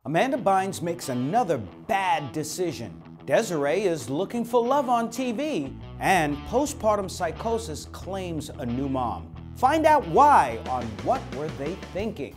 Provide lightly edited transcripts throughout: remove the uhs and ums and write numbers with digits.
Amanda Bynes makes another bad decision. Desiree is looking for love on TV, and postpartum psychosis claims a new mom. Find out why on What Were They Thinking?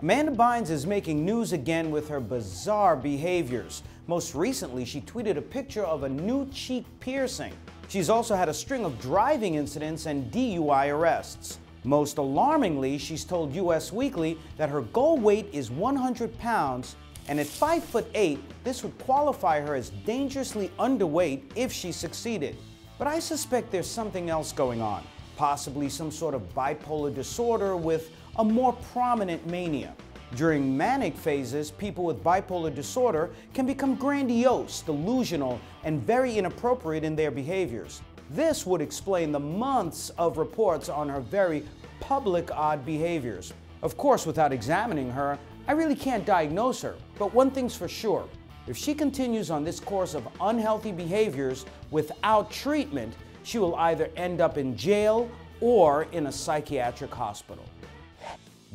Amanda Bynes is making news again with her bizarre behaviors. Most recently, she tweeted a picture of a new cheek piercing. She's also had a string of driving incidents and DUI arrests. Most alarmingly, she's told US Weekly that her goal weight is 100 pounds, and at 5'8", this would qualify her as dangerously underweight if she succeeded. But I suspect there's something else going on, possibly some sort of bipolar disorder with a more prominent mania. During manic phases, people with bipolar disorder can become grandiose, delusional, and very inappropriate in their behaviors. This would explain the months of reports on her very public odd behaviors. Of course, without examining her, I really can't diagnose her, but one thing's for sure. If she continues on this course of unhealthy behaviors without treatment, she will either end up in jail or in a psychiatric hospital.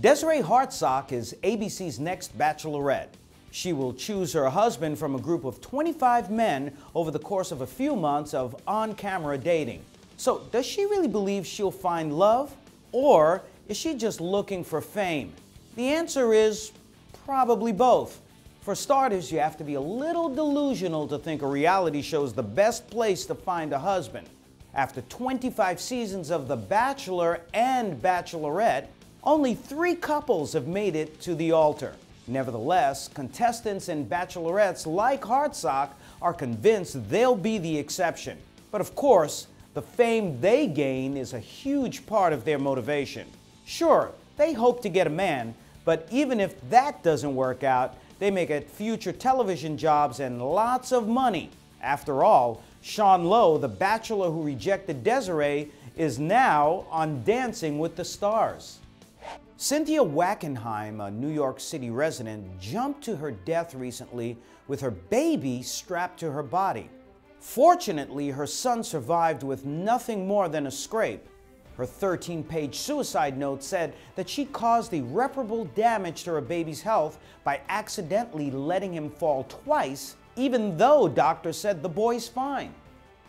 Desiree Hartsock is ABC's next Bachelorette. She will choose her husband from a group of 25 men over the course of a few months of on-camera dating. So, does she really believe she'll find love? Or is she just looking for fame? The answer is probably both. For starters, you have to be a little delusional to think a reality show is the best place to find a husband. After 25 seasons of The Bachelor and Bachelorette, only 3 couples have made it to the altar. Nevertheless, contestants and bachelorettes like Hartsock are convinced they'll be the exception. But of course, the fame they gain is a huge part of their motivation. Sure, they hope to get a man, but even if that doesn't work out, they may get future television jobs and lots of money. After all, Sean Lowe, the bachelor who rejected Desiree, is now on Dancing with the Stars. Cynthia Wackenheim, a New York City resident, jumped to her death recently with her baby strapped to her body. Fortunately, her son survived with nothing more than a scrape. Her 13-page suicide note said that she caused irreparable damage to her baby's health by accidentally letting him fall twice, even though doctors said the boy's fine.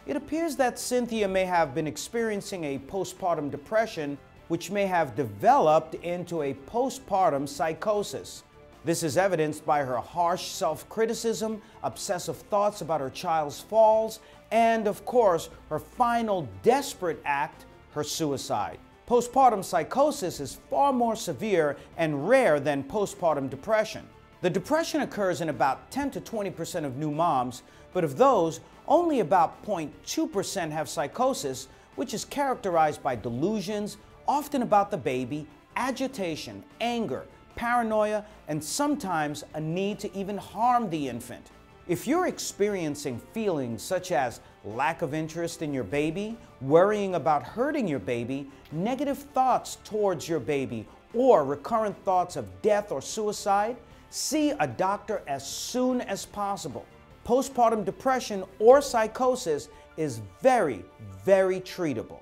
It appears that Cynthia may have been experiencing a postpartum depression, which may have developed into a postpartum psychosis. This is evidenced by her harsh self-criticism, obsessive thoughts about her child's falls, and of course, her final desperate act, her suicide. Postpartum psychosis is far more severe and rare than postpartum depression. The depression occurs in about 10 to 20% of new moms, but of those, only about 0.2% have psychosis, which is characterized by delusions, often about the baby, agitation, anger, paranoia, and sometimes a need to even harm the infant. If you're experiencing feelings such as lack of interest in your baby, worrying about hurting your baby, negative thoughts towards your baby, or recurrent thoughts of death or suicide, see a doctor as soon as possible. Postpartum depression or psychosis is very, very treatable.